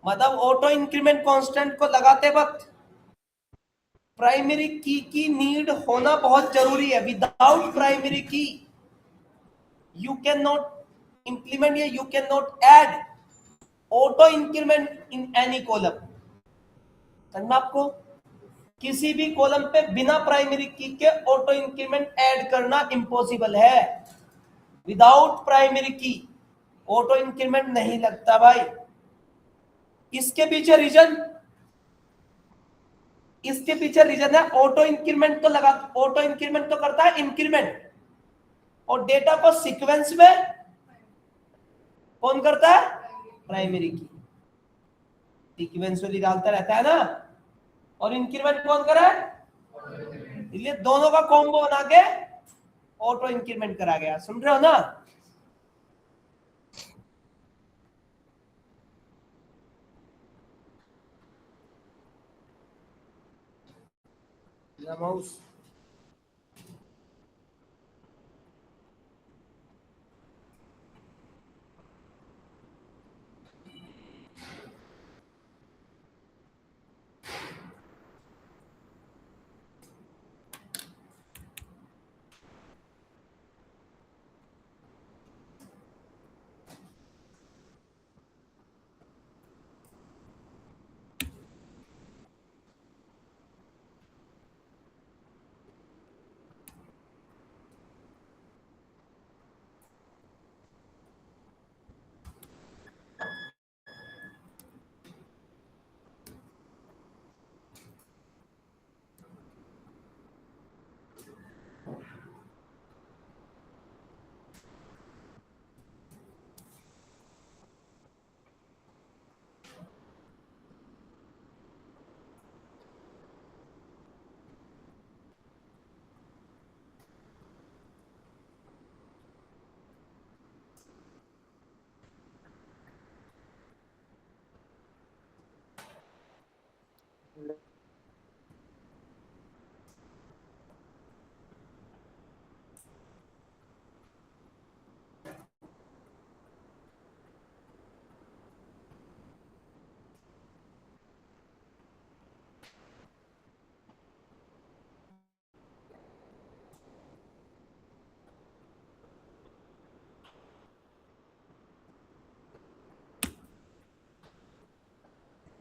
मतलब auto increment constant को लगाते वक्त प्राइमरी की नीड होना बहुत जरूरी है। विदाउट प्राइमरी की you cannot implement या you cannot add auto increment in any column। समझा आपको? किसी भी कॉलम पे बिना प्राइमरी की के ऑटो इंक्रीमेंट ऐड करना इम्पॉसिबल है। विदाउट प्राइमरी की ऑटो इंक्रीमेंट नहीं लगता भाई। इसके पीछे रीजन है ऑटो इंक्रीमेंट तो लगा, ऑटो इंक्रीमेंट तो करता है इंक्रीमेंट, और डेटा को सीक्वेंस में कौन करता है? प्राइमरी की। सीक्वेंस में डालता रहता है ना, और इंक्रीमेंट कौन करे? इसलिए दोनों का कॉम्बो बना के ऑटो इंक्रीमेंट करा गया। सुन रहे हो ना? माउस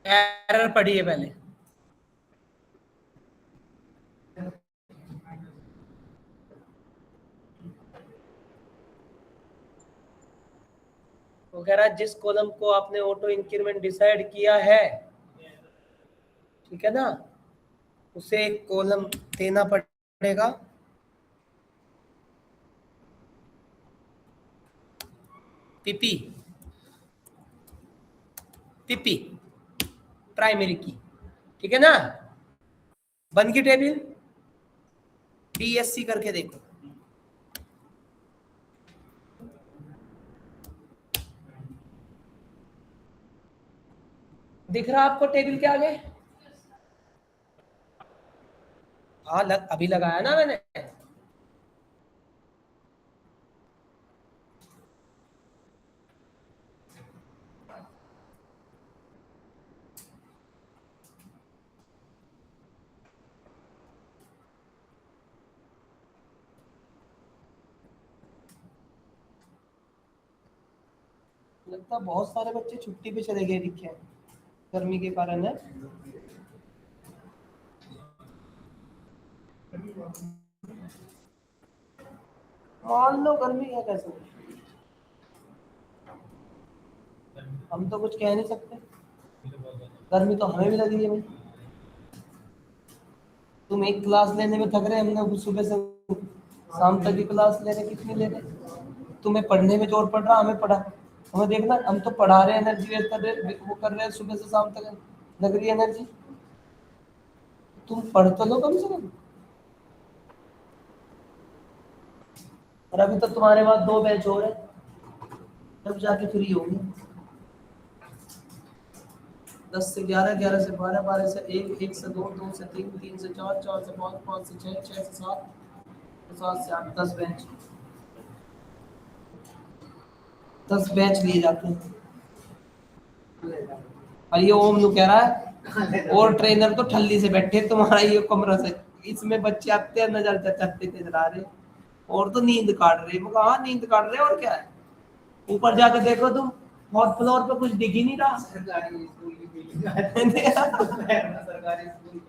एरर पढ़िए पहले। वो कह रहा है जिस कॉलम को आपने ऑटो इंक्रीमेंट डिसाइड किया है, ठीक है ना, उसे एक कॉलम देना पड़ेगा पीपी पीपी प्राइमरी की। ठीक है ना? बन की टेबल डीएससी करके देखो। दिख रहा आपको टेबल के आगे? हाँ अभी लगाया ना मैंने। लगता बहुत सारे बच्चे छुट्टी पे चले गए दिखे हैं, गर्मी के कारण है। मान लो गर्मी है, कैसे हम तो कुछ कह नहीं सकते। गर्मी तो हमें भी लगी है भाई। तुम एक क्लास लेने में थक रहे, हमने सुबह से शाम तक की क्लास ले रहे, कितनी ले रहे। तुम्हें पढ़ने में जोर पड़ रहा, हमें पढ़ा, हमें देखना, हम तो पढ़ा रहे, एनर्जी वेस्ट कर रहे, वो कर रहे हैं सुबह से शाम तक, लग रही है एनर्जी। तुम पढ़ तो लो कम से कम। और अभी तो तुम्हारे पास 2 बैच हो रहे, तब जाके फ्री होंगे। 10 से 11, 11 से 12, 12 से 1, 1 से 2, 2 से 3, 3 से 4, 4 से 5, 5 से 6, 6 से 7, 7 से 8, 10 बैच, 10 बैच लिए जाते हैं। और ये ओम नु कह रहा है और ट्रेनर तो ठल्ली से बैठे तुम्हारा ये कमरा से, इसमें बच्चे आते हैं नजर चलते नजर आ रहे और तो नींद काट रहे। मैं कहा हाँ नींद काट रहे और क्या है, ऊपर जाकर देखो तुम फोर्थ फ्लोर पे कुछ दिख ही नहीं रहा। सरकारी स्कूल की बिल्डिंग सरकारी स्कूल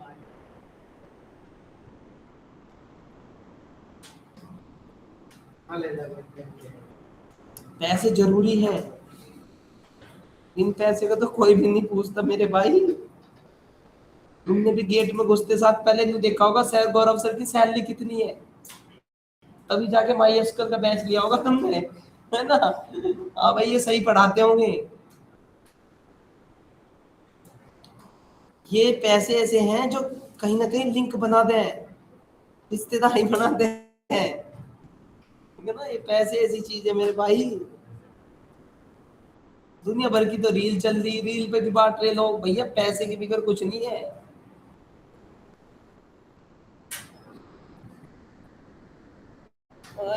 पैसे जरूरी है, इन पैसे का तो कोई भी नहीं पूछता मेरे भाई। तुमने भी गेट में घुसते साथ पहले नहीं देखा होगा सर गौरव सर की सैलरी कितनी है, तभी जाके माई एसकल का बैच लिया होगा तुमने, है ना। हाँ भाई ये सही पढ़ाते होंगे। ये पैसे ऐसे हैं जो कहीं ना कहीं लिंक बना दे, रिश्तेदारी बना दे हैं, ठीक है ना। ये पैसे ऐसी चीज है मेरे भाई। दुनिया भर की तो रील चल रही, रील पे भी बांट रहे लोग, भैया पैसे की फिक्र कुछ नहीं है।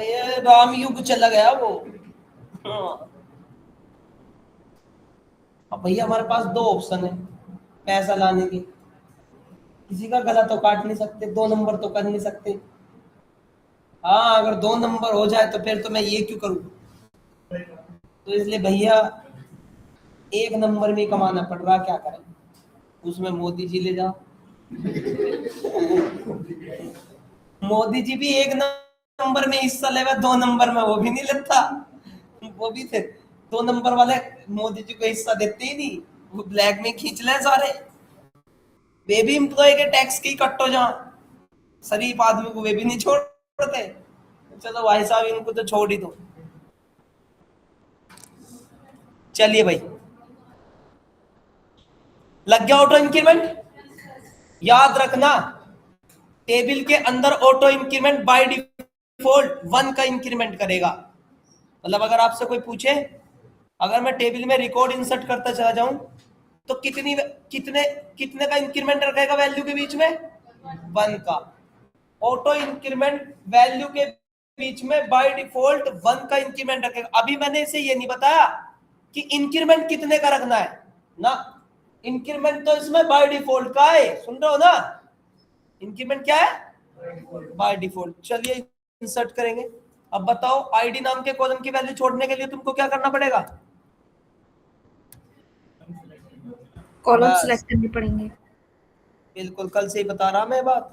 ये राम युग चला गया वो। हाँ। अब भैया हमारे पास दो ऑप्शन है पैसा लाने के, किसी का गला तो काट नहीं सकते, दो नंबर तो कर नहीं सकते। हाँ अगर दो नंबर हो जाए तो फिर तो मैं ये क्यों करूँ, तो इसलिए भैया एक नंबर में कमाना पड़ रहा, क्या करें। उसमें मोदी जी ले जाओ, मोदी जी भी एक नंबर में हिस्सा लेवा, दो नंबर में वो भी नहीं लेता, वो भी थे दो नंबर वाले मोदी जी को हिस्सा देते ही नहीं, वो ब्लैक में खींच ले सारे। वे भी एम्प्लॉय के टैक्स की कट हो जाओ, शरीफ आदमी को वे भी नहीं छोड़ते। चलो भाई साहब इनको तो छोड़ ही दो। चलिए भाई लग गया ऑटो इंक्रीमेंट। याद रखना टेबल के अंदर ऑटो इंक्रीमेंट बाय डिफॉल्ट 1 का इंक्रीमेंट करेगा। मतलब अगर आपसे कोई पूछे, अगर मैं टेबल में रिकॉर्ड इंसर्ट करता चला जाऊं तो कितनी कितने कितने का इंक्रीमेंट रखेगा वैल्यू के बीच में, 1 का। ऑटो इंक्रीमेंट वैल्यू के बीच में बाय डिफॉल्ट 1 का इंक्रीमेंट रखेगा। अभी मैंने इसे ये नहीं बताया कि इंक्रीमेंट कितने का रखना है ना, इंक्रीमेंट तो इसमें बाय डिफॉल्ट का है, सुन रहे हो ना। इंक्रीमेंट क्या है, बाय डिफॉल्ट। चलिए इंसर्ट करेंगे। अब बताओ आईडी नाम के कॉलम की वैल्यू छोड़ने के लिए तुमको क्या करना पड़ेगा, कॉलम बस सिलेक्ट करने पड़ेंगे। बिल्कुल कल से ही बता रहा मैं बात।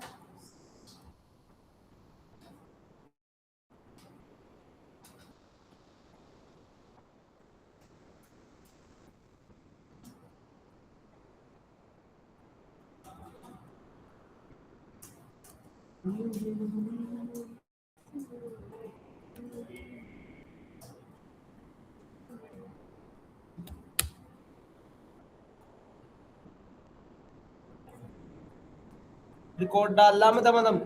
रिकॉर्ड डाल ला मैं दम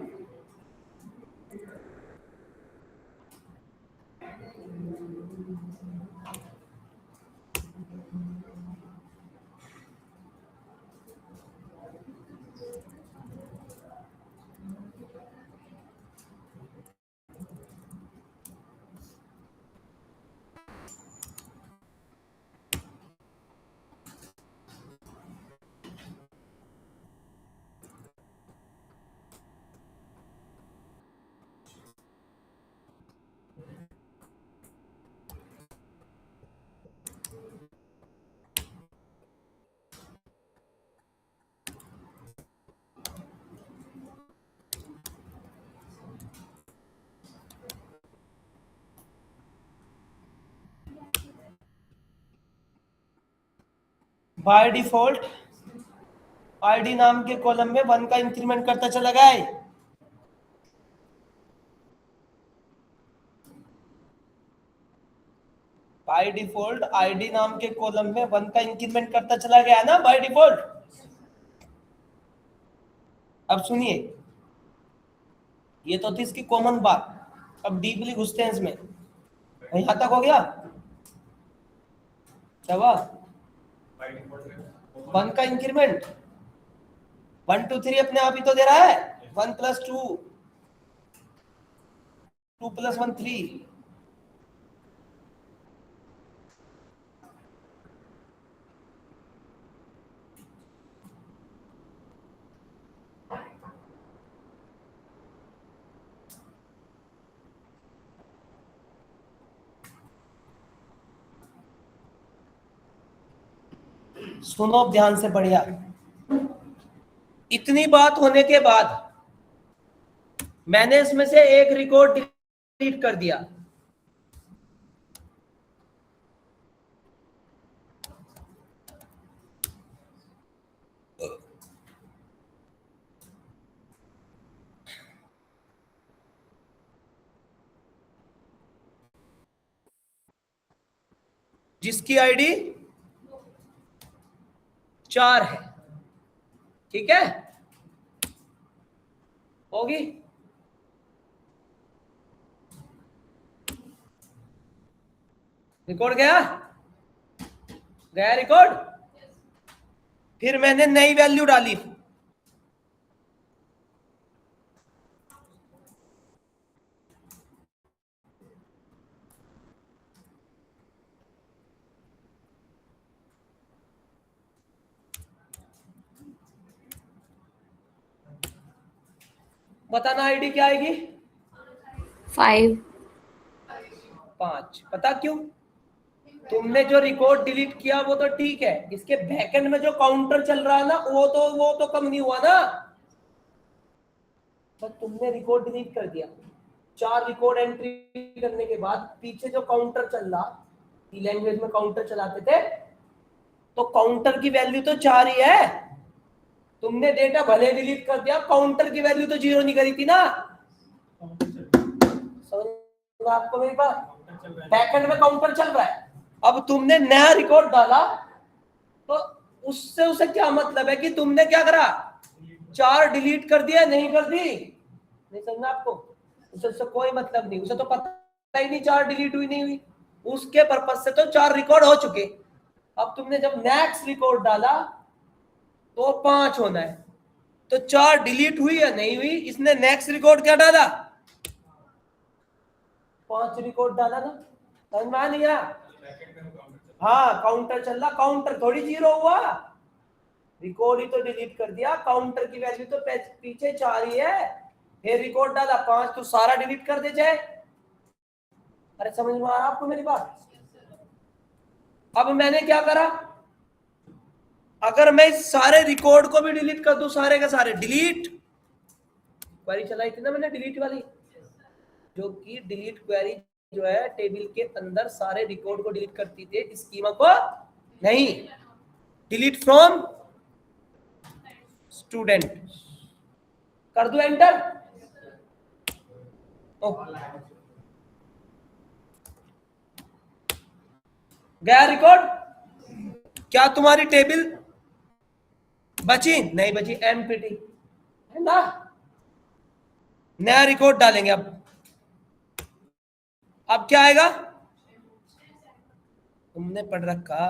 बाय डिफॉल्ट आईडी नाम के कॉलम में 1 का इंक्रीमेंट करता चला गया है। बाय डिफॉल्ट आईडी नाम के कॉलम में 1 का इंक्रीमेंट करता चला गया ना बाय डिफॉल्ट। अब सुनिए ये तो थी इसकी कॉमन बात, अब डीपली घुसते हैं इसमें। यहां तक हो गया क्या, 1 का इंक्रीमेंट 1 2 3 अपने आप ही तो दे रहा है, 1 + 2 2 + 1 3। सुनो अब ध्यान से, बढ़िया। इतनी बात होने के बाद मैंने इसमें से एक रिकॉर्ड डिलीट कर दिया। जिसकी आईडी 4 है, ठीक है, होगी। रिकॉर्ड गया, गया रिकॉर्ड। फिर मैंने नई वैल्यू डाली, बताना आईडी क्या आएगी? 5. 5। पता क्यों? तुमने जो रिकॉर्ड डिलीट किया वो तो ठीक है, इसके बैकएंड में जो काउंटर चल रहा है ना, वो तो कम नहीं हुआ ना। तो तुमने रिकॉर्ड डिलीट कर दिया, 4 रिकॉर्ड एंट्री करने के बाद पीछे जो काउंटर चल रहा, ई लैंग्वेज में काउंटर चलाते थे, तो काउंटर की वैल्यू तो 4 ही है। तुमने डेटा भले डिलीट कर दिया, काउंटर की वैल्यू तो 0 नहीं करी थी ना। समझ आपको मेरी बात? बैकएंड में काउंटर चल रहा है, अब तुमने नया रिकॉर्ड डाला, तो उससे उसे क्या मतलब है कि तुमने क्या करा? 4 डिलीट कर दिया, नहीं कर दी? नहीं समझा आपको? उससे कोई मतलब नहीं, उसे तो पता ही नहीं 4 डिलीट हुई नहीं हुई, उसके पर्पज से तो 4 रिकॉर्ड हो चुके। अब तुमने जब नेक्स्ट रिकॉर्ड डाला तो 5 होना है, तो 4 डिलीट हुई या नहीं हुई? इसने नेक्स्ट रिकॉर्ड क्या डाला? 5 रिकॉर्ड डाला ना। समझ में आ नहीं आया? हाँ, काउंटर चल रहा, काउंटर थोड़ी 0 हुआ, रिकॉर्ड ही तो डिलीट कर दिया, काउंटर की वैल्यू तो पीछे 4 ही है। फिर रिकॉर्ड डाला 5, तो सारा डिलीट कर दे जाए। अरे समझ में आ रहा आपको मेरी बात? अब मैंने क्या करा, अगर मैं इस सारे रिकॉर्ड को भी डिलीट कर दूं, सारे के सारे डिलीट, क्वेरी चलाई थी ना मैंने डिलीट वाली, जो कि डिलीट क्वेरी जो है टेबल के अंदर सारे रिकॉर्ड को डिलीट करती थी, स्कीमा को नहीं। डिलीट फ्रॉम स्टूडेंट कर दो एंटर। गया रिकॉर्ड। क्या तुम्हारी टेबल बची? नहीं बची, एमपीटी है ना। नया रिकॉर्ड डालेंगे। अब क्या आएगा? तुमने पढ़ रखा,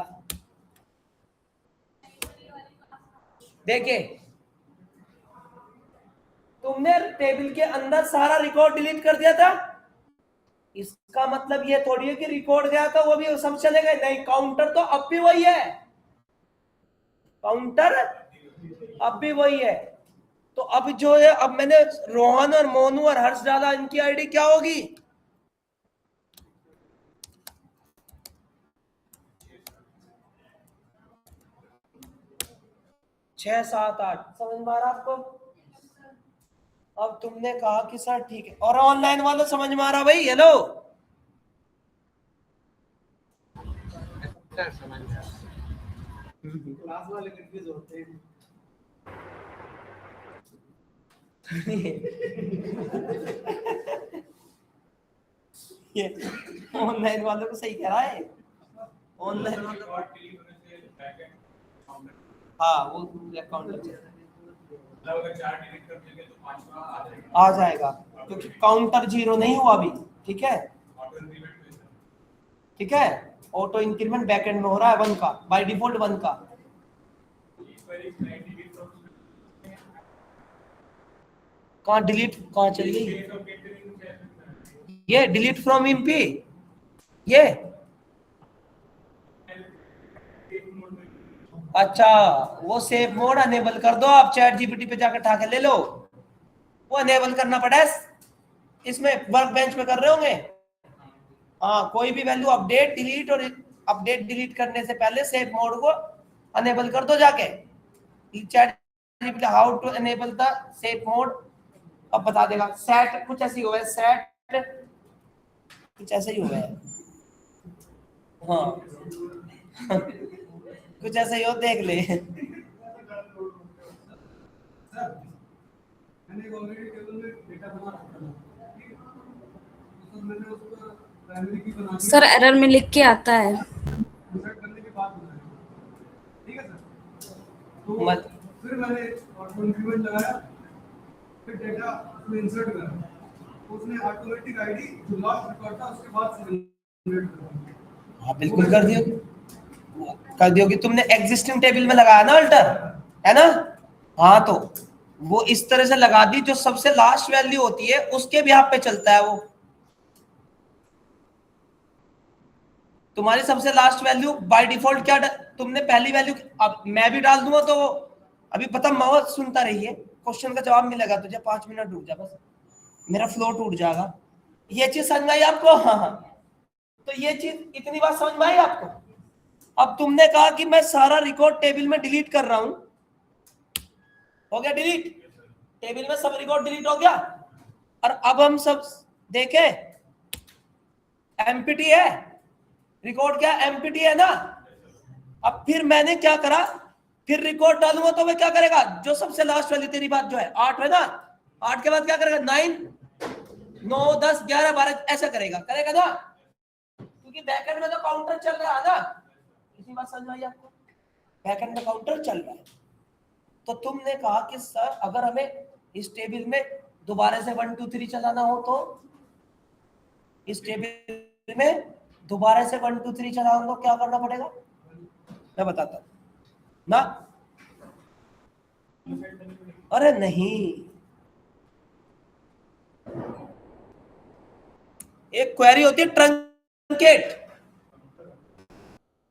देखिए तुमने टेबल के अंदर सारा रिकॉर्ड डिलीट कर दिया था, इसका मतलब ये थोड़ी है कि रिकॉर्ड गया था वो भी सब चले गए, नहीं, काउंटर तो अब भी वही है, काउंटर अब भी वही है। तो अब जो है, अब मैंने रोहन और मोनू और हर्ष डाला, इनकी आईडी क्या होगी? 6, 7, 8। समझ में आ रहा आपको? अब तुमने कहा कि सर ठीक है, और ऑनलाइन वालों समझ में आ रहा भाई? हेलो, क्लास वाले कंफ्यूज होते हैं। ये ऑनलाइन वालों को सही कह रहा है, ऑनलाइन वालों, हाँ वो अकाउंट आ जाएगा, क्योंकि काउंटर 0 नहीं हुआ अभी, ठीक है, ठीक है। ऑटो इंक्रीमेंट बैकएंड में हो रहा है 1 का, बाय डिफॉल्ट 1 का। कहाँ डिलीट, कहाँ चली गई? ये डिलीट फ्रॉम एमपी, ये अच्छा, वो सेव मोड अनेबल कर दो आप, चैट जीपीटी पे जाकर ठाके ले लो, वो अनेबल करना पड़ा है इसमें, वर्क बेंच पे कर रहे होंगे। हाँ, कोई भी वैल्यू अपडेट डिलीट, और अपडेट डिलीट करने से पहले सेव मोड को अनेबल कर दो जाके ChatGPT how to enable the set mode, अब बता देगा। सेट कुछ ऐसी हुआ है, सेट कुछ ऐसा ही हुआ है, हाँ कुछ ऐसा ही हो, देख ले। मैंने एक ऑलरेडी टेबल में डेटा बना रखा था, ठीक है? तो सर मैंने उसको प्राइमरी की बना दी, सर एरर में लिख के आता है। इंसर्ट करने के बाद बनाया, ठीक है सर? तो मत फिर मैंने ऑटो इंक्रीमेंट लगाया, फिर डेटा उसमें इंसर्ट करा, तो उसने ऑटोमेटिक आईडी जो लास्ट रिकॉर्ड था उसके बाद से जनरेट करा। हाँ बिल्कुल कर दियो कि तुमने एग्जिस्टिंग टेबल में लगाया ना अल्टर, है ना? हाँ तो वो इस तरह से लगा दी, जो सबसे लास्ट वैल्यू होती है उसके भी पे चलता है वो। तुम्हारी सबसे लास्ट वैल्यू बाय डिफॉल्ट क्या तुमने पहली वैल्यू, अब मैं भी डाल दूंगा तो अभी पता मवा सुनता रहिए, क्वेश्चन का जवाब मिलेगा तुझे, 5 मिनट रुक जा बस, मेरा फ्लो टूट जाएगा। ये चीज समझ में आई आपको? हाँ हाँ, तो ये चीज इतनी बात समझ में आई आपको? अब तुमने कहा कि मैं सारा रिकॉर्ड टेबल में डिलीट कर रहा हूं, हो गया डिलीट, टेबल में सब रिकॉर्ड डिलीट हो गया। और अब हम सब देखें, एमपीटी है रिकॉर्ड, क्या एमपीटी है ना? अब फिर मैंने क्या करा, फिर रिकॉर्ड डालूंगा तो मैं क्या करेगा, जो सबसे लास्ट वाली तेरी बात जो है 8 है ना, 8 के बाद क्या करेगा, 9 9 10 11 12 ऐसा करेगा ना, क्योंकि बैकएंड में तो काउंटर चल रहा है ना। इसी बात समझ में आई आपको? बैकएंड में काउंटर चल रहा है। तो तुमने कहा कि सर अगर हमें इस टेबल में दोबारा से 1 2 3 चलाना हो, तो इस टेबल में दोबारा से 1 2 3 चलाना हो तो क्या करना पड़ेगा, मैं बताता हूं ना। अरे नहीं, एक क्वेरी होती है ट्रंकेट,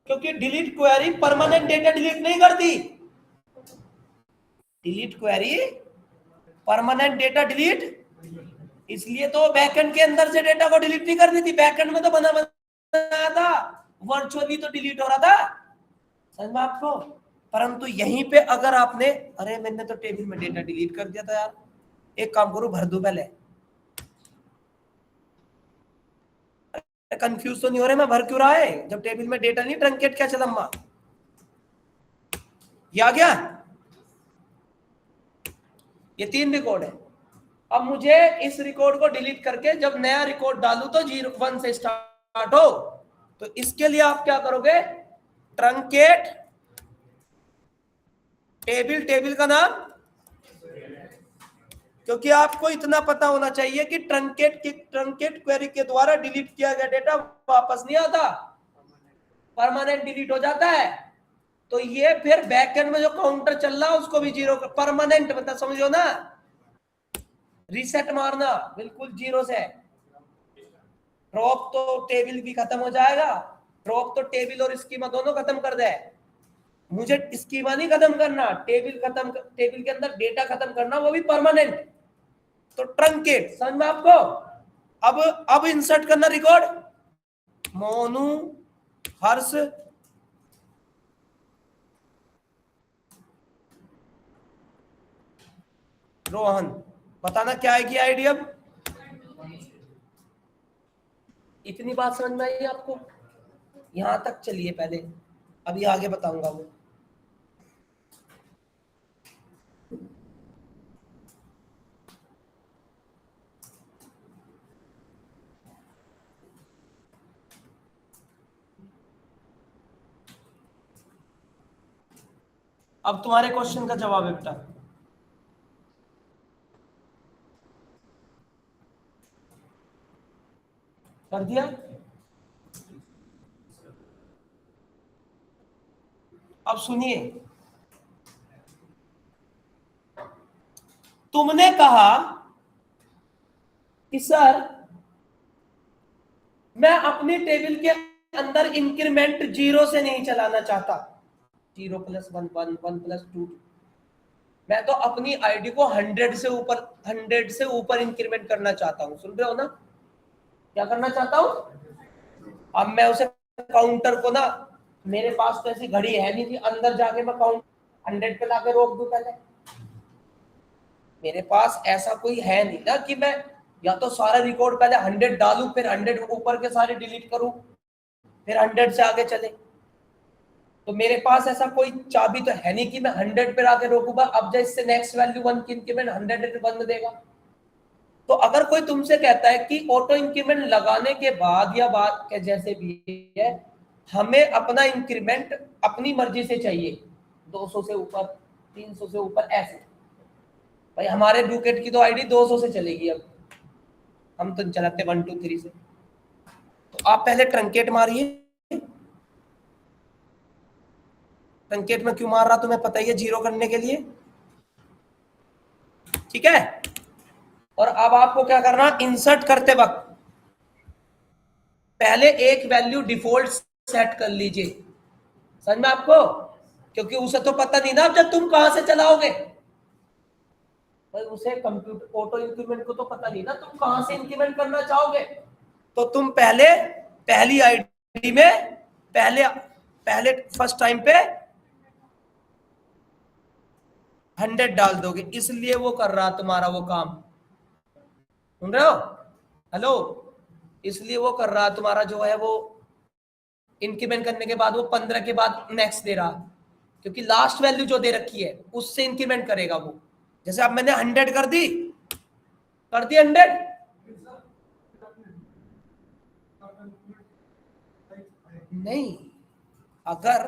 क्योंकि delete query permanent data delete नहीं करती। Delete query permanent data delete, इसलिए तो बैकएंड के अंदर से डेटा को डिलीट नहीं करनी थी, बैकएंड में तो बना था, वर्चुअली तो डिलीट हो रहा था, समझ में आपको? परंतु यहीं पे अगर आपने, अरे मैंने तो टेबल में डेटा डिलीट कर दिया था यार, एक काम करो भर दो पहले, कंफ्यूज तो नहीं हो रहे मैं भर क्यों रहा है, जब टेबल में डेटा नहीं, ट्रंकेट क्या चला अम्मा, ये आ गया, ये 3 रिकॉर्ड है। अब मुझे इस रिकॉर्ड को डिलीट करके जब नया रिकॉर्ड डालू तो 0 1 से स्टार्ट हो, तो इसके लिए आप क्या करोगे, ट्रंकेट टेबल का नाम, क्योंकि आपको इतना पता होना चाहिए कि ट्रंकेट क्वेरी के द्वारा डिलीट किया गया डेटा वापस नहीं आता, परमानेंट डिलीट हो जाता है। तो ये फिर बैकएंड में जो काउंटर चल रहा है उसको भी 0 परमानेंट, मतलब समझो ना, रीसेट मारना बिल्कुल 0 से। ड्रॉप तो टेबल भी खत्म हो जाएगा, ड्रॉप तो टेबल और स्कीमा दोनों खत्म कर दे, मुझे स्कीमा नहीं खत्म करना, टेबल के अंदर डेटा खत्म करना, वो भी परमानेंट। तो ट्रंकेट समझ में आपको? अब इंसर्ट करना रिकॉर्ड, मोनू, हर्ष, रोहन, बताना क्या आएगी आईडी। अब इतनी बात समझ में आई आपको? यहां तक चलिए पहले, अभी आगे बताऊंगा वो। अब तुम्हारे क्वेश्चन का जवाब है बेटा, कर दिया? अब सुनिए, तुमने कहा कि सर मैं अपनी टेबल के अंदर इंक्रीमेंट 0 से नहीं चलाना चाहता, 0 + 1 1 1 + 2, मैं तो अपनी आईडी को 100 से ऊपर इंक्रीमेंट करना चाहता हूं, सुन रहे हो ना, क्या करना चाहता हूं? अब मैं उसे काउंटर को ना मेरे पास तो ऐसी घड़ी है नहीं थी अंदर जाके मैं काउंट 100 पे लाके रोक दूं पहले। मेरे पास ऐसा कोई है नहीं ना कि मैं या तो सारा रिकॉर्ड पहले 100 डालूं, फिर 100 ऊपर के सारे डिलीट करूं, फिर 100 से आगे चले। तो मेरे पास ऐसा कोई चाबी तो है नहीं कि मैं 100 पे आके रोकूंगा। अब जैसे नेक्स्ट वैल्यू 1 की इंक्रीमेंट 100 बंद देगा। तो अगर कोई तुमसे कहता है कि ऑटो इंक्रीमेंट लगाने के बाद या बाद के जैसे भी है, हमें अपना इंक्रीमेंट अपनी मर्जी से चाहिए, 200 से ऊपर, 300 से ऊपर, ऐसे भाई हमारे ब्लूकेट की तो आईडी 200 से चलेगी। अब हम तो चलाते 1 2 3 से। तो आप पहले ट्रंकेट मारिए। ट्रंकेट में क्यों मार रहा तुम्हें पता ही है, जीरो करने के लिए, ठीक है। और अब आपको क्या करना, इंसर्ट करते वक्त पहले एक वैल्यू डिफॉल्ट सेट कर लीजिए, समझ में आपको, क्योंकि उसे तो पता नहीं ना जब तुम कहां से चलाओगे भाई, उसे कंप्यूटर ऑटो इंक्रीमेंट को तो पता नहीं ना तुम कहां से इंक्रीमेंट करना चाहोगे। तो तुम पहले पहली आईडी में पहले फर्स्ट टाइम पे 100 डाल दोगे, इसलिए वो कर रहा तुम्हारा वो काम, सुन रहे हो, हेलो, इसलिए वो कर रहा तुम्हारा जो है वो इंक्रीमेंट करने के बाद वो 15 के बाद नेक्स्ट दे रहा, क्योंकि लास्ट वैल्यू जो दे रखी है उससे इंक्रीमेंट करेगा वो। जैसे अब मैंने 100 कर दी 100, नहीं, अगर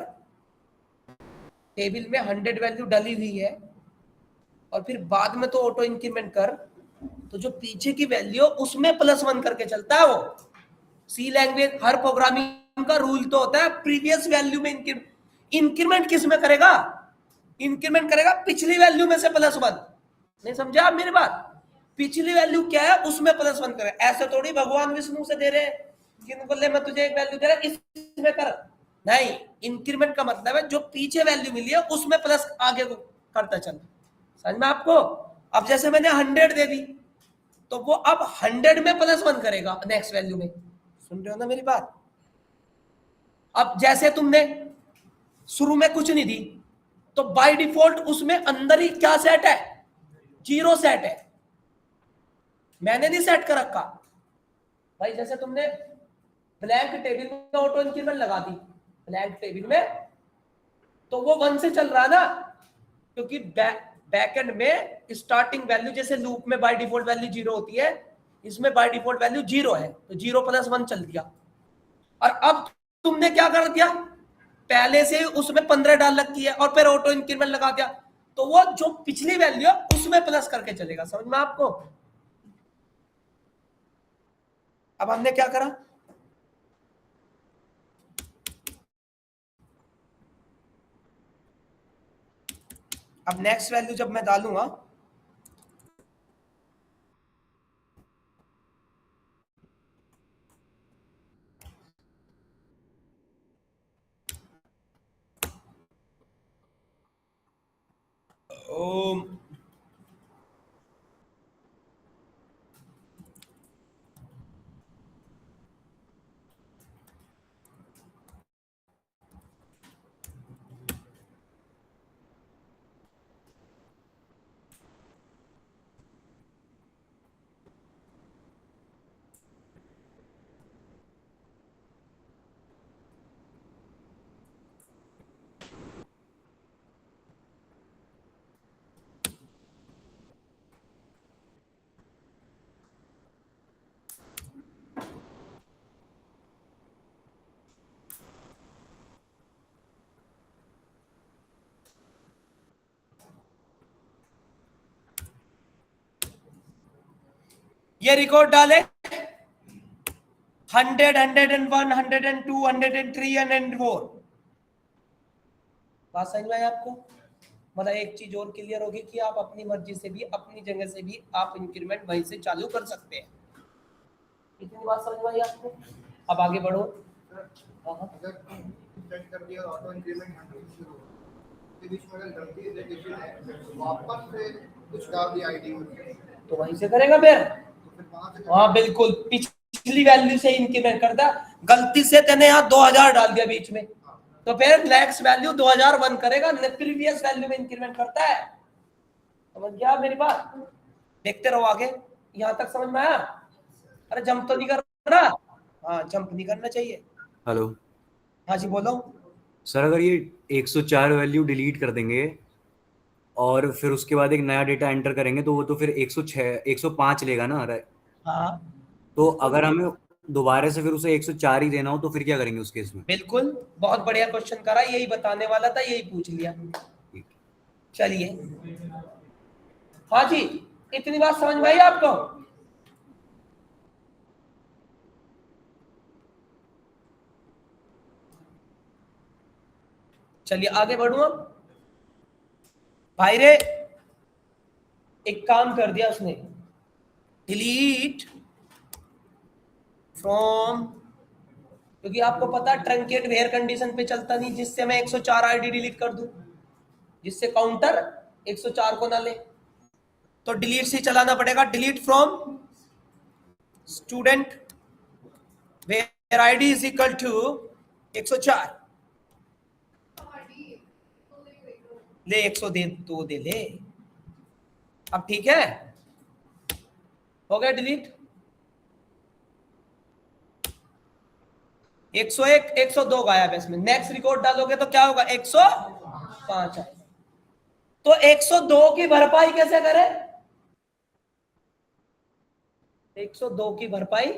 टेबल में 100 वैल्यू डली हुई है और फिर बाद में तो ऑटो इंक्रीमेंट कर, तो जो पीछे की वैल्यू उसमें +1 करके चलता है वो। सी लैंग्वेज हर प्रोग्रामिंग का रूल तो होता है प्रीवियस वैल्यू में इंक्रीमेंट किस में करेगा, इंक्रीमेंट करेगा पिछली वैल्यू में से +1। नहीं समझा आप मेरी बात, पिछली वैल्यू क्या है उसमें +1 करे। ऐसे थोड़ी भगवान विष्णु से दे रहे हैं कि बोले मैं तुझे एक वैल्यू दे रहा इसमें कर, नहीं, इंक्रीमेंट का मतलब है जो पीछे वैल्यू मिली है उसमें प्लस आगे को करता चल, समझ में आपको। अब जैसे मैंने 100 दे दी तो वो अब 100 में +1 करेगा नेक्स्ट वैल्यू में, सुन रहे हो ना मेरी बात। अब जैसे तुमने शुरू में कुछ नहीं दी तो बाय डिफॉल्ट उसमें अंदर ही क्या सेट है, 0 सेट है, मैंने नहीं सेट कर रखा भाई। जैसे तुमने ब्लैंक टेबल में ऑटो इंक्रीमेंट लगा दी, ब्लैंक टेबल में तो वो 1 से चल रहा ना, क्योंकि बैकएंड में स्टार्टिंग वैल्यू जैसे लूप में बाय डिफॉल्ट वैल्यू 0 होती है, इसमें बाय डिफॉल्ट वैल्यू 0 है, तो 0 + 1 चल दिया। और अब तुमने क्या कर दिया, पहले से उसमें 15 डाल रखी है और फिर ऑटो इंक्रीमेंट लगा दिया, तो वो जो पिछली वैल्यू है उसमें प्लस करके चलेगा, समझ में आपको। अब हमने क्या करा, अब नेक्स्ट वैल्यू जब मैं डालूंगा ओम ये रिकॉर्ड डाले 100 101 102 103 104, बात समझ में आई आपको। मतलब एक चीज और क्लियर होगी कि आप अपनी मर्जी से भी अपनी जगह से भी आप इंक्रीमेंट वहीं से चालू कर सकते हैं, इतनी बात समझ में आई आपको। अब आगे बढ़ो। अगर सेट कर दिया ऑटो इंक्रीमेंट 100 शुरू हो, फिर बीच में अगर गलती से डिफिन है तो वापस से कुछ डाल दी आईडी में, तो वहीं से करेगा फिर, तो फिर वहां से हाँ बिल्कुल, पिछली वैल्यू से इंक्रीमेंट करता। गलती से तेने यहाँ 2000 डाल दिया बीच में, तो फिर नेक्स्ट वैल्यू 2001 करेगा, प्रीवियस वैल्यू में इंक्रीमेंट करता है। समझ गया मेरी बात? देखते रहो आगे। यहां तक समझ में आया? अरे जंप तो नहीं करना। हाँ, जंप नहीं करना चाहिए। हेलो हाँ जी बोलो। सर, अगर ये 104 वैल्यू डिलीट कर देंगे और फिर उसके बाद एक नया डेटा एंटर करेंगे तो वो तो फिर 106 105 लेगा ना। हाँ तो अगर हमें दोबारा से फिर उसे 104 ही देना हो तो फिर क्या करेंगे उस केस में? बिल्कुल, बहुत बढ़िया क्वेश्चन करा, यही बताने वाला था, यही पूछ लिया। चलिए, हाँ जी, इतनी बात समझ में आई आपको? चलिए आगे बढ़ू अब। भाई रे, एक काम कर दिया उसने, डिलीट फ्रॉम, क्योंकि आपको पता ट्रंकेट वेयर कंडीशन पे चलता नहीं, जिससे मैं 104 आईडी डिलीट कर दूं, जिससे काउंटर 104 को ना ले, तो डिलीट से चलाना पड़ेगा। Delete from student where ID is equal to 104, ले 100 दे, 2 दे ले। अब ठीक है, हो गया डिलीट। 101 102 गायब है इसमें। नेक्स्ट रिकॉर्ड डालोगे तो क्या होगा? 105 आएगा। तो 102 की भरपाई कैसे करें? 102 की भरपाई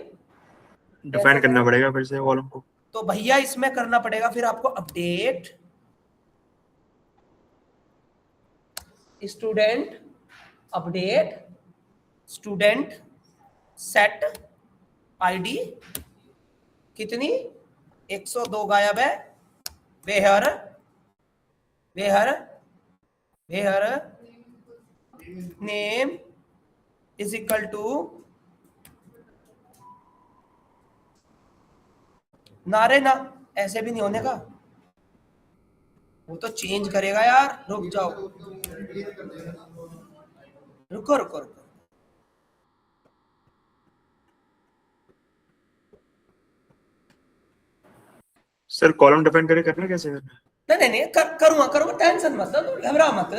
डिफाइन करना पड़ेगा फिर से कॉलम को। तो भैया इसमें करना पड़ेगा फिर आपको update student, update student set ID कितनी? 102 गायब है। Where where where name is equal to, नारे ना, ऐसे भी नहीं होने का, वो तो चेंज करेगा यार। रुक जाओ, रुको रुको रुको। सर कॉलम डिफाइन करके करना कैसे करना? नहीं नहीं नहीं, करूंगा, टेंशन मत लो, घबरा मत।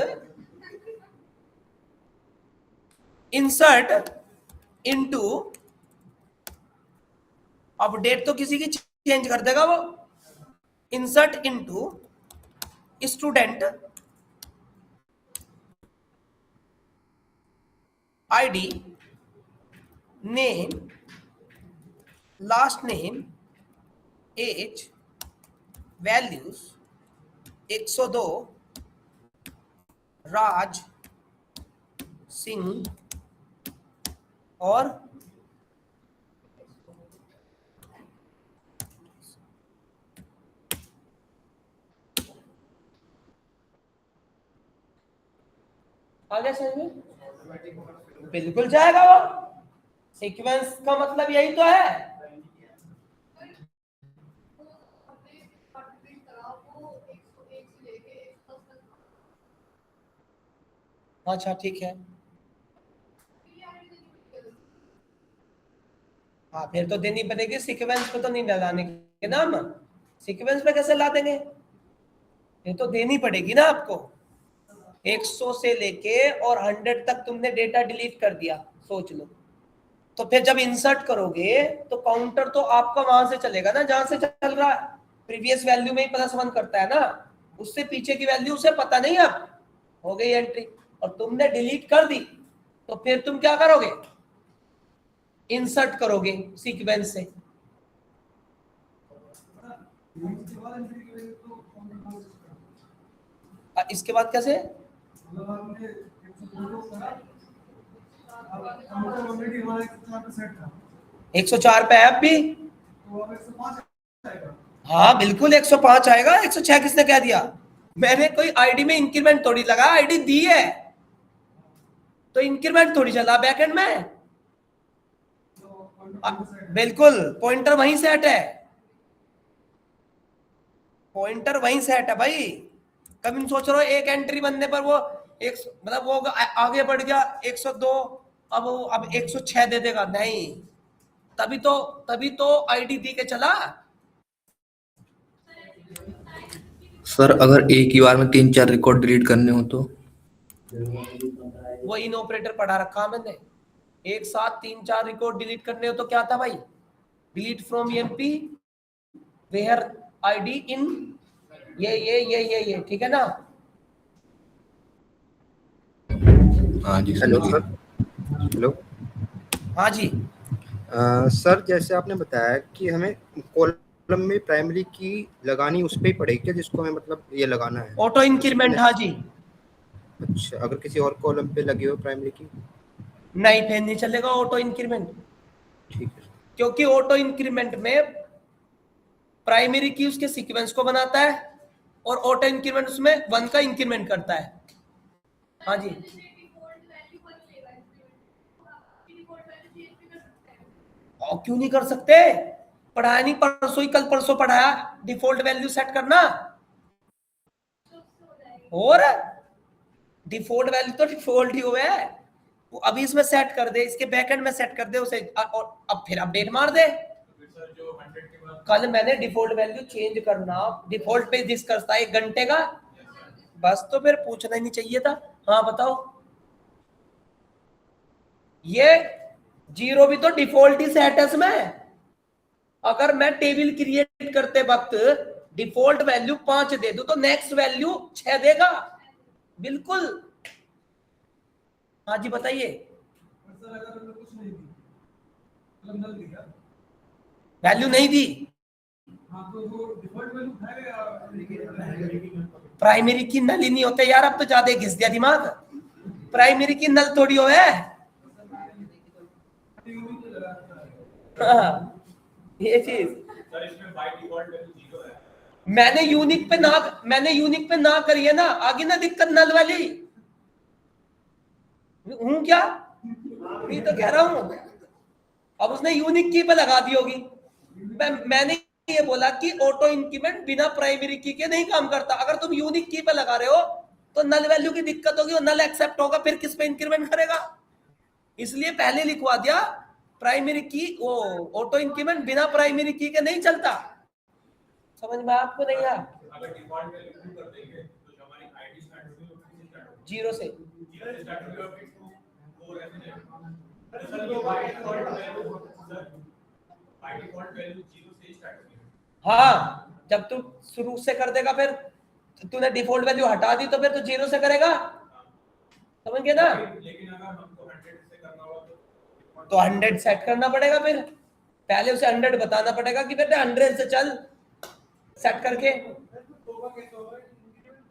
इंसर्ट इनटू, अपडेट तो किसी की चेंज कर देगा वो। Insert into student ID name last name as values 102 Raj Singh और आगे समझ में? बिल्कुल जाएगा वो। सीक्वेंस का मतलब यही तो है। अच्छा ठीक है, हाँ फिर तो देनी पड़ेगी। सीक्वेंस पे तो नहीं डलाने के ना हम, सीक्वेंस पे कैसे ला देंगे? ये तो देनी पड़ेगी ना आपको। 100 से लेके और 100 तक तुमने डेटा डिलीट कर दिया, सोच लो। तो फिर जब इंसर्ट करोगे तो काउंटर तो आपका वहां से चलेगा ना जहां से चल रहा है। प्रीवियस वैल्यू में ही +1 करता है ना, उससे पीछे की वैल्यू उसे पता नहीं। अब हो गई एंट्री और तुमने डिलीट कर दी, तो फिर तुम क्या करोगे? इंसर्ट करोगे सीक्वेंस से। इसके बाद कैसे? 104 पे ऐप भी, हाँ बिल्कुल 105 आएगा। 106 किसने कह दिया? मैंने कोई आईडी में इंक्रीमेंट थोड़ी लगा, आईडी दी है तो इंक्रीमेंट थोड़ी चला बैकएंड में। बिल्कुल पॉइंटर वहीं सेट है, पॉइंटर वहीं सेट है भाई। कभी सोच रहे हो एक एंट्री बनने पर वो एक मतलब वो आगे बढ़ गया 102, अब 106 दे देगा? नहीं, तभी तो आईडी दी के चला। सर अगर एक ही बार में 3-4 रिकॉर्ड डिलीट करने हो तो? वो इन ऑपरेटर पढ़ा रखा मैंने, एक साथ 3-4 रिकॉर्ड डिलीट करने हो तो क्या था भाई, delete from MP where ID in ये ठीक है ना। हाँ जी हेलो समझ सर। गया। हेलो हाँ जी, सर, जैसे आपने बताया कि हमें कॉलम में प्राइमरी की लगानी उस पे ही पड़ेगी क्या, जिसको हमें मतलब ये लगाना है? Auto increment. हाँ जी, अच्छा, अगर किसी और कॉलम पे लगी हो प्राइमरी की? नहीं फिर नहीं चलेगा ऑटो इंक्रीमेंट, ठीक है। क्योंकि ऑटो इंक्रीमेंट में प्राइमरी की उसके सीक्वेंस को बनाता है और ऑटो इंक्रीमेंट उसमें 1 का इंक्रीमेंट करता है। हाँ जी, और क्यों नहीं कर सकते, पढ़ाया नहीं परसों ही, कल परसों पढ़ाया डिफॉल्ट वैल्यू सेट करना, और डिफॉल्ट वैल्यू तो डिफॉल्ट ही हुआ है, वो अभी इसमें सेट कर दे, इसके बैकएंड में सेट कर दे उसे, और अब फिर अपडेट मार दे। कल मैंने डिफॉल्ट वैल्यू चेंज करना, डिफॉल्ट पे डिस्कस था 1 घंटे का, बस तो फिर पूछना ही नहीं चाहिए था। हाँ बताओ, ये 0 भी तो डिफॉल्ट ही सेट है इसमें, अगर मैं टेबल क्रिएट करते वक्त डिफॉल्ट वैल्यू 5 दे दूं तो नेक्स्ट वैल्यू 6 देगा, बिल्कुल। हाँ जी बताइए, सर अगर हमने कुछ नहीं दी, मतलब नल दिया, वैल्यू नहीं दी, हाँ तो वो डिफॉल्ट वैल्यू उठाएगा। प्राइमरी की नल ही नहीं होते यार, अब तो ज्यादा घिस दिया दिमाग, प्राइमरी की नल थोड़ी हो है। हाँ, ये चीज सर इसमें बाय डिफॉल्ट वैल्यू 0 है। मैंने यूनिक पे ना करी है ना, आगे ना दिक्कत नल वाली हूं क्या, नहीं तो कह रहा हूं, अब उसने यूनिक की पे लगा दी होगी। मैंने ये बोला कि ऑटो इंक्रीमेंट बिना प्राइमरी की के नहीं काम करता, अगर तुम यूनिक की पे लगा रहे हो तो नल वैल्यू की दिक्कत होगी और नल एक्सेप्ट होगा, फिर किस पे इंक्रीमेंट करेगा, इसलिए पहले लिखवा दिया प्राइमरी की, वो ऑटो इंक्रीमेंट बिना प्राइमरी की के नहीं चलता। समझ में आपको नहीं आया? अगर डिफॉल्ट वैल्यू पुट कर देंगे तो जो हमारी आईडी स्टार्ट होगी वो किससे स्टार्ट होगी? 0 से। 0 से स्टार्ट होगी और फिर 2 4 ऐसे जाएगा। सर ये by default value, sir by default value 0 से ही स्टार्ट होगी। हाँ, जब तू शुरू से कर देगा, फिर तूने डिफॉल्ट वैल्यू हटा दी तो फिर तो 0 से करेगा, समझ गए ना। लेकिन अगर हमको 100 से करना हो तो 100 सेट करना पड़ेगा, फिर पहले उसे 100 बताना पड़ेगा कि बेटा 100 से चल सेट करके,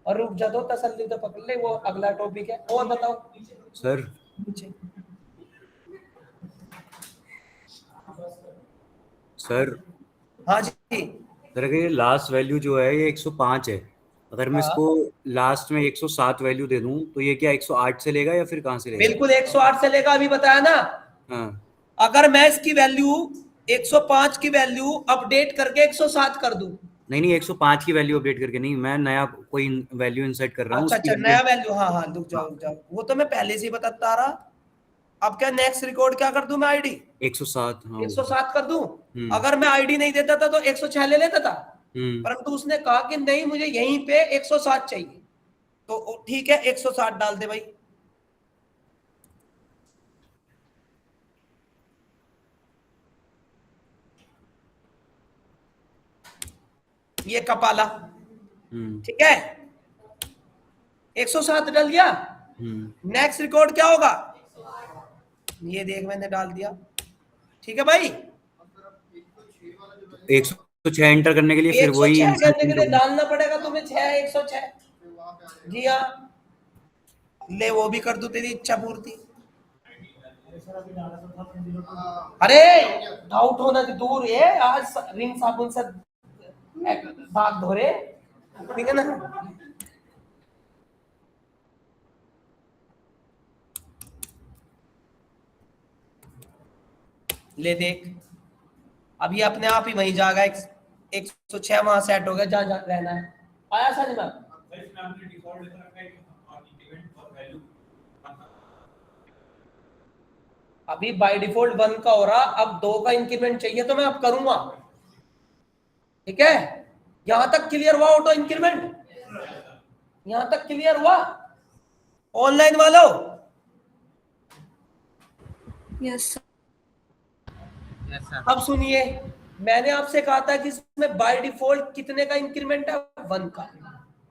और रुक जा दो तसल्ली तो पकड़ ले, वो अगला टॉपिक है। और बताओ सर सर हाँ जी, सर अगर ये लास्ट वैल्यू जो है ये 105 है, अगर मैं हाँ। इसको लास्ट में 107 वैल्यू दे दूं तो ये क्या 108 से लेगा या फिर कहाँ से लेगा? बिल्कुल 108 से लेगा, अभी बताया ना। हाँ, अगर मैं इसकी वैल्यू 105 की वैल्यू अपडेट करके 107 कर दूं, नहीं 105 की वैल्यू अपडेट करके नहीं, मैं नया कोई वैल्यू इंसर्ट कर रहा हूँ। अच्छा नया वैल्यू, हाँ रुक जाओ, वो तो मैं पहले से ही बताता रहा। अब क्या नेक्स्ट रिकॉर्ड क्या कर दूं मैं, आईडी 107, हाँ 107 कर दूं। अगर मैं आईडी नहीं देता था तो 106 ले लेता था, परंतु उसने कहा कि नहीं मुझे यहीं पे 107 चाहिए, तो ठीक है 107 डाल दे भाई। ये कपाला, ठीक है 107 डाल दिया। नेक्स्ट रिकॉर्ड क्या होगा, ये देख मैंने डाल दिया, ठीक है भाई। 106 एंटर करने के लिए फिर वही 106 करने के लिए डालना पड़ेगा तुम्हें 6 106। जी हाँ, ले वो भी कर दूं, तेरी इच्छा पूर्ति। अरे डाउट होना तो दूर है, आज रिंग साबुन से दाग धोरे, ठीक है ना। ले देख, अभी अपने आप ही वहीं जाएगा, 106 वहां सेट हो गया, जहां रहना है। आया समझ में? इसमें हमने डिफॉल्ट लेकर रखा है और इंक्रीमेंट और वैल्यू अभी बाय डिफॉल्ट 1 का हो रहा, अब 2 का इंक्रीमेंट चाहिए तो मैं अब करूंगा, ठीक है। यहां तक क्लियर हुआ ऑटो इंक्रीमेंट? यहां तक क्लियर हुआ ऑनलाइन वालों? Yes, sir. अब सुनिए, मैंने आपसे कहा था कि इसमें बाय डिफॉल्ट कितने का इंक्रीमेंट है? 1 का।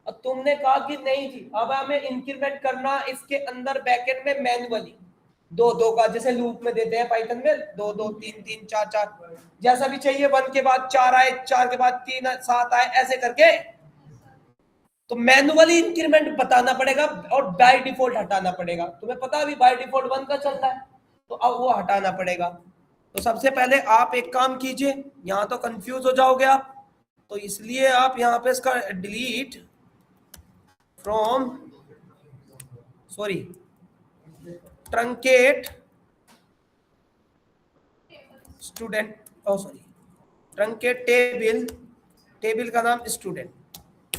अब तुमने कहा कि नहीं जी, अब हमें इंक्रीमेंट करना इसके अंदर बैकएंड में मैन्युअली 2 का, जैसे लूप में देते हैं पाइथन में 2 3 3 4 4, जैसा भी चाहिए। 1 के बाद 4 आए, 4 के बाद 3 7 आए, ऐसे करके तो मैन्युअली इंक्रीमेंट बताना पड़ेगा और बाय डिफॉल्ट हटाना पड़ेगा। तुम्हें पता अभी बाय डिफॉल्ट 1 का चल रहा है, तो अब वो हटाना पड़ेगा। तो सबसे पहले आप एक काम कीजिए, यहां तो कंफ्यूज हो जाओगे आप, तो इसलिए आप यहां पे इसका delete from, sorry, truncate student, oh sorry, truncate table, table का नाम स्टूडेंट,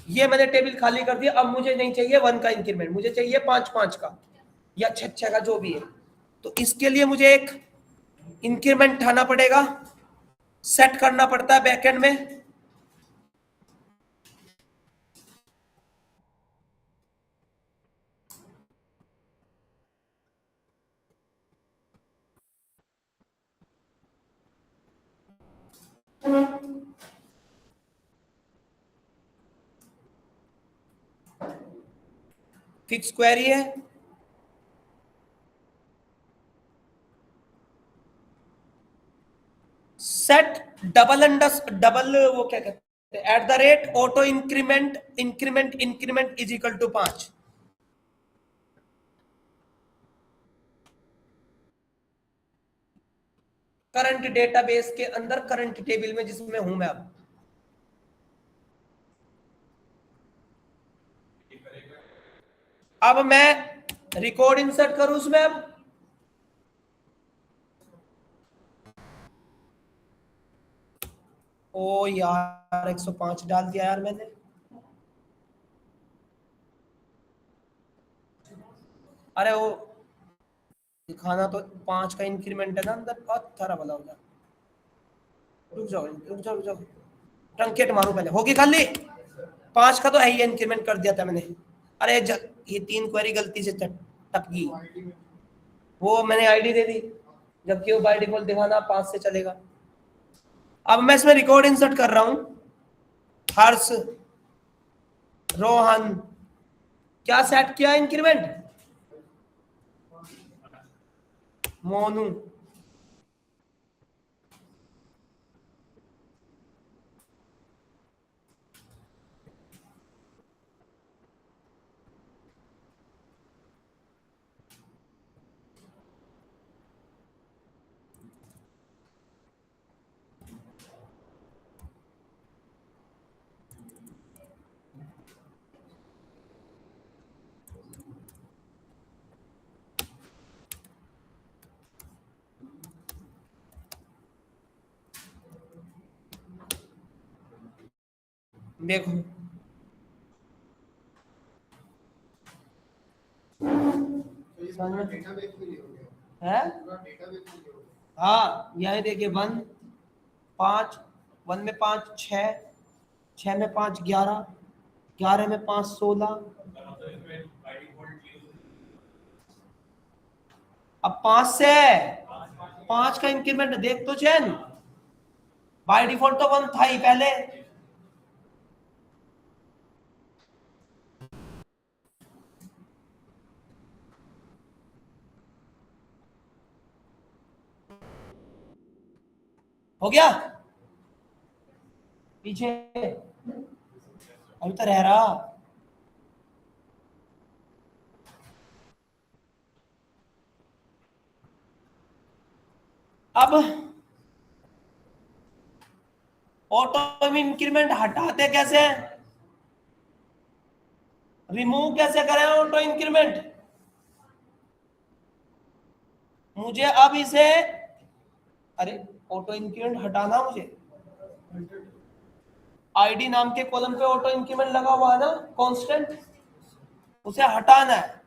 ये मैंने टेबल खाली कर दिया। अब मुझे नहीं चाहिए 1 का इंक्रीमेंट, मुझे चाहिए 5 5 का या 6 6 का, जो भी है। तो इसके लिए मुझे एक इंक्रीमेंट उठाना पड़ेगा, सेट करना पड़ता है बैकएंड में। फिक्स क्वेरी है, सेट डबल वो क्या कहते हैं, at the rate auto increment increment increment is equal to 5। Current database के अंदर, करंट टेबल में जिसमें हूं मैं अब मैं रिकॉर्ड इंसर्ट करूं उसमें। अब ओ यार 105 डाल दिया यार मैंने। अरे वो दिखाना तो 5 का इंक्रीमेंट है ना अंदर, बहुत थारा भला हो जाए। रुक जाओ रुक जाओ रुक जाओ, ट्रंकेट मारो पहले, होगी खाली। 5 का तो है ही, इंक्रीमेंट कर दिया था मैंने। अरे ये 3 क्वेरी गलती से टपकी, वो मैंने आईडी दे दी, जबकि वो बाय डिफॉल्ट दिखाना 5 से चलेगा। अब मैं इसमें रिकॉर्ड इंसर्ट कर रहा हूं, हर्ष, रोहन, क्या सेट किया इंक्रीमेंट? मोनू, देखो है, हाँ यही देखिए 1 5, 1 में 5 6, 6 में 5 11, 11 में 5 16। अब 5 से 5 का इंक्रीमेंट देख तो चैन, बाय डिफॉल्ट तो 1 था ही पहले। हो गया पीछे, अभी तो रह रहा। अब ऑटो इंक्रीमेंट हटाते कैसे हैं, रिमूव कैसे करें ऑटो इंक्रीमेंट? मुझे अब इसे, अरे ऑटो इंक्रीमेंट हटाना, मुझे आईडी नाम के कॉलम पे ऑटो इंक्रीमेंट लगा हुआ है ना कांस्टेंट, उसे हटाना है।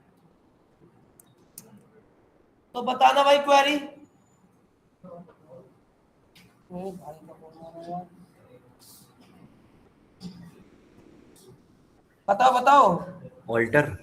तो बताना भाई क्वेरी। बताओ बताओ। ऑल्टर।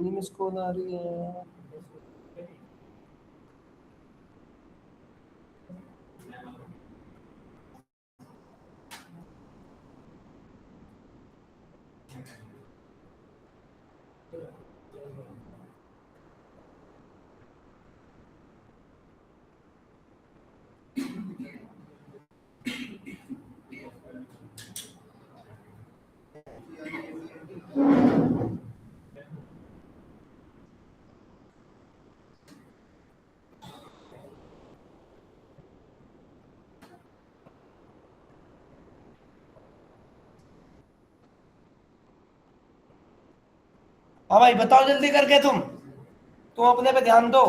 मिस कॉल आ रही है। हाँ भाई बताओ जल्दी करके, तुम अपने पे ध्यान दो।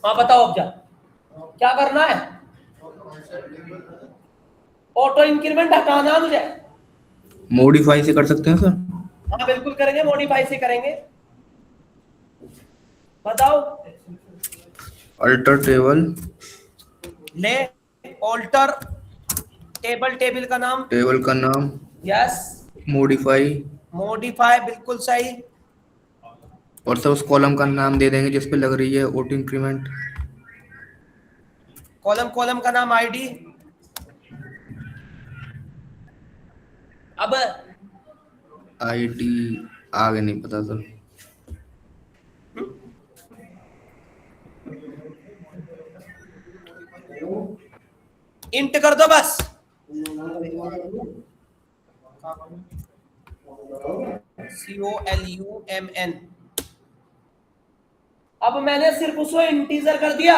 हाँ बताओ अब क्या करना है? ऑटो इंक्रीमेंट हटाना है मुझे। मॉडिफाई से कर सकते हैं सर? हाँ बिल्कुल करेंगे, मॉडिफाई से करेंगे। बताओ। Alter table. ले ऑल्टर टेबल, टेबल का नाम। टेबल का नाम। यस। मॉडिफाई। मॉडिफाई बिल्कुल सही। और सर उस कॉलम का नाम दे देंगे जिस पे लग रही है ऑटो इंक्रीमेंट। कॉलम का नाम आईडी। अब आईडी आगे नहीं पता सर। इंट कर दो बस। COLUMN। अब मैंने सिर्फ उसको इंटीजर कर दिया,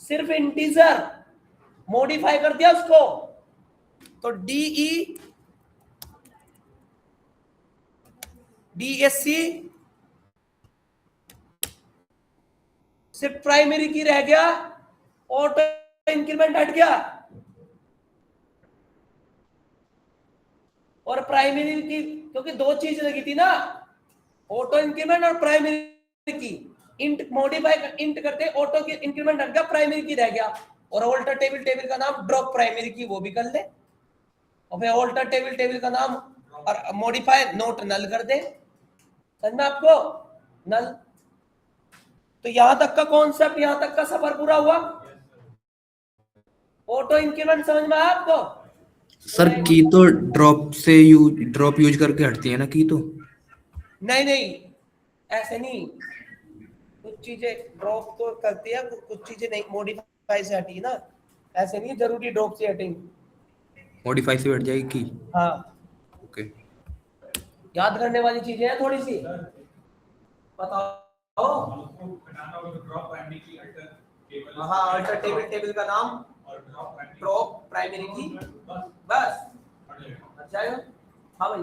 सिर्फ इंटीजर मॉडिफाई कर दिया उसको, तो DESC सिर्फ प्राइमरी की रह गया, ऑटो इंक्रीमेंट हट गया। और प्राइमरी की क्योंकि दो चीज लगी थी ना, ऑटो इंक्रीमेंट और प्राइमरी की। इंट मॉडिफाई इंट करते ऑटो की इंक्रीमेंट हट गया, प्राइमरी की रह गया। और ऑल्टर टेबल का नाम ड्रॉप प्राइमरी की, वो भी कर ले। और फिर ऑल्टर टेबल का नाम और मॉडिफाई नोट नल कर दे। समझ में आपको? नल। तो यहां तक का कॉन्सेप्ट, यहां तक का सफर पूरा हुआ। ऑटो इंक्रीमेंट समझ में आया आपको? सर की तो ड्रॉप यूज करके हटती है ना की तो? नहीं ऐसे नहीं, कुछ चीजें ड्रॉप तो करती है, कुछ चीजें नहीं, मॉडिफाई से हटी ना। ऐसे नहीं जरूरी ड्रॉप से हटेंगी। मॉडिफाई से हट जाएगी की? हाँ ओके। याद करने वाली चीजें हैं थोड़ी सी, बताओ। हटाना होगा ड्रॉप प्राइमरी की अल्टर टेबल। हाँ अल्टर टेबल का नाम और ड्रॉप प्राइमरी की, बस हट जाएगा। हाँ भाई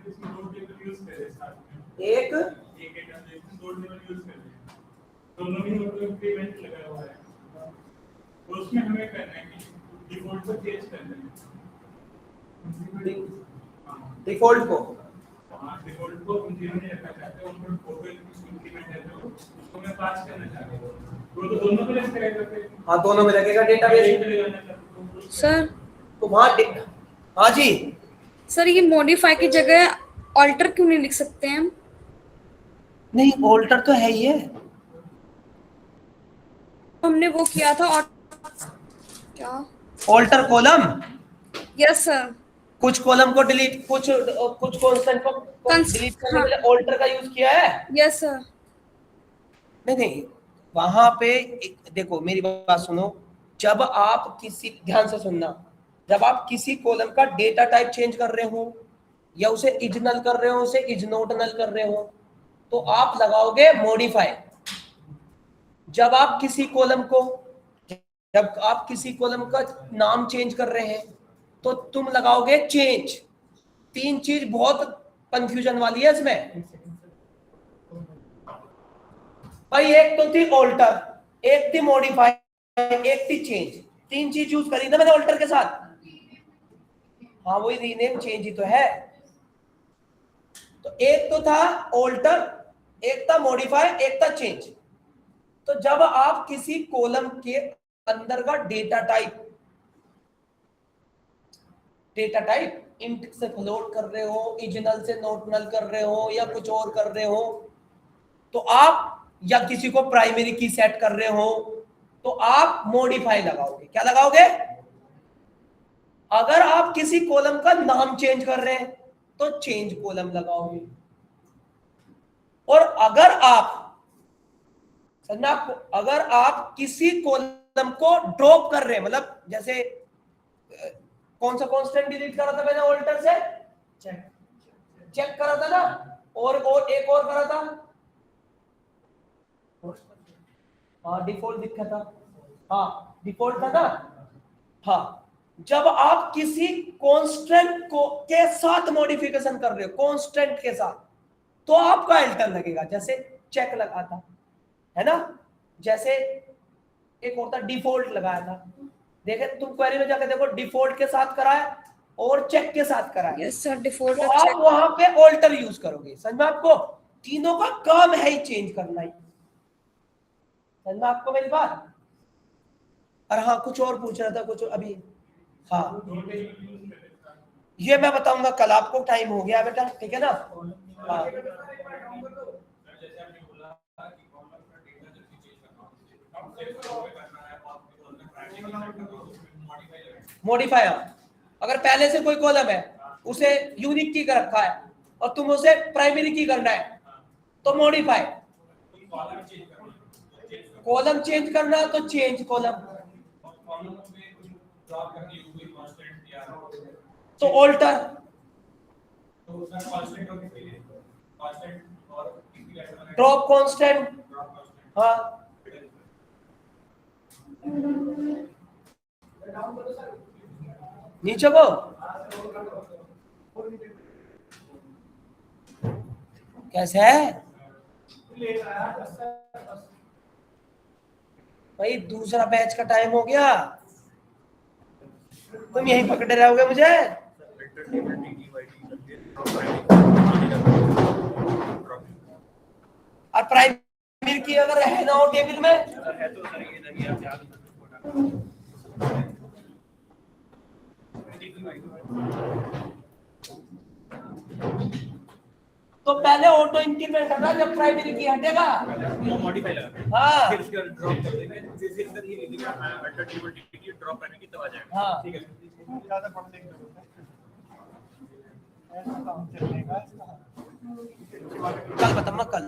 इसमें दो टेबल यूज करें स्टार्ट में। एक एक एटम दो टेबल यूज करें। दोनों में ऑटो इंक्रीमेंट लगा हुआ है, तो उसमें हमें करना है कि डिफॉल्ट को चेंज करना है। डिफॉल्ट को हाँ, डिफॉल्ट को हम जीरो नहीं रखना चाहते, उनको ऑटो इंक्रीमेंट है जो उसको मैं पास करना चाहता हूँ, तो दोनों में लग करेगा फिर। हाँ, दोनों में लगेगा डेटाबेस। सर तो वहाँ हाँ जी, सर ये मॉडिफाई की जगह ऑल्टर क्यों नहीं लिख सकते हैं हम? नहीं ऑल्टर तो है ही है। हमने वो किया था और क्या? Alter column, yes sir. कुछ कॉलम को डिलीट, कुछ कांस्टेंट को डिलीट करने के लिए ऑल्टर का यूज किया है। Yes sir. नहीं, वहां पे देखो मेरी बात सुनो, जब आप किसी, ध्यान से सुनना, जब आप किसी कॉलम का डेटा टाइप चेंज कर रहे हो या उसे इज नल कर रहे हो, उसे इज नॉट नल कर रहे हो, तो आप लगाओगे मॉडिफाई। जब आप किसी कॉलम का नाम चेंज कर रहे हैं तो तुम लगाओगे चेंज। तीन चीज बहुत कंफ्यूजन वाली है इसमें भाई। एक तो थी ऑल्टर, एक थी मॉडिफाई, एक थी चेंज। तीन चीज यूज करी ना मैंने ऑल्टर के साथ। हाँ, वही रीनेम चेंज ही तो है। तो एक तो था ऑल्टर, एक था मॉडिफाई, एक था चेंज। तो जब आप किसी कॉलम के अंदर का डेटा टाइप इंट से फ्लोट कर रहे हो, इज नल से नॉट नल कर रहे हो या कुछ और कर रहे हो, तो आप, या किसी को प्राइमरी की सेट कर रहे हो, तो आप मॉडिफाई लगाओगे। क्या लगाओगे? अगर आप किसी कॉलम का नाम चेंज कर रहे हैं तो चेंज कॉलम लगाओगे। और अगर आप किसी कॉलम को ड्रॉप कर रहे हैं, मतलब जैसे कौन सा कांस्टेंट डिलीट करा था मैंने ऑल्टर से? चेक करा था ना, और एक और करा था, हाँ डिफॉल्ट दिखा था, हाँ डिफॉल्ट था ना। हाँ, जब आप किसी कांस्टेंट को के साथ मॉडिफिकेशन कर रहे हो, कांस्टेंट के साथ, तो आपका अल्टर लगेगा। जैसे चेक लगा था, है ना, जैसे एक होता डिफॉल्ट लगाया था। देखे तुम क्वेरी में जाकर देखो, डिफॉल्ट के साथ करा है और चेक के साथ करा है। यस सर, डिफॉल्ट तो और आप चेक। वहां पे ऑल्टर यूज करोगे। समझ में आपको? तीनों का काम है ही चेंज करना ही। समझ में आपको मेरी बात? और हाँ, कुछ और पूछ रहा था कुछ अभी। हाँ, ये मैं बताऊंगा कल, आपको टाइम हो गया बेटा, ठीक है ना? हाँ, मॉडिफाई। अगर पहले से कोई कॉलम है, उसे यूनिक की कर रखा है और तुम उसे प्राइमरी की करना है, तो मॉडिफाई। कॉलम चेंज करना है तो चेंज कॉलम, तो ऑल्टर। ड्रॉप कांस्टेंट, हाँ। नीचे को कैसे है भाई? दूसरा बैच का टाइम हो गया, तुम यहीं पकड़े रहोगे मुझे। और प्राइमरी की अगर है ना हो टेबल में, तो पहले ऑटो इंक्रीमेंट हटा, जब प्राइमरी की हटेगा मॉडिफाई लगा, हाँ फिर उसके बाद ड्रॉप कर देंगे, फिर अंदर ये लिखा है अल्टर टेबल टीटी ड्रॉप करने की तब आ जाएगा। हाँ, ठीक है, ज्यादा पढ़ लेंगे ऐसा काम चलेगा। कल बताऊंगा कल।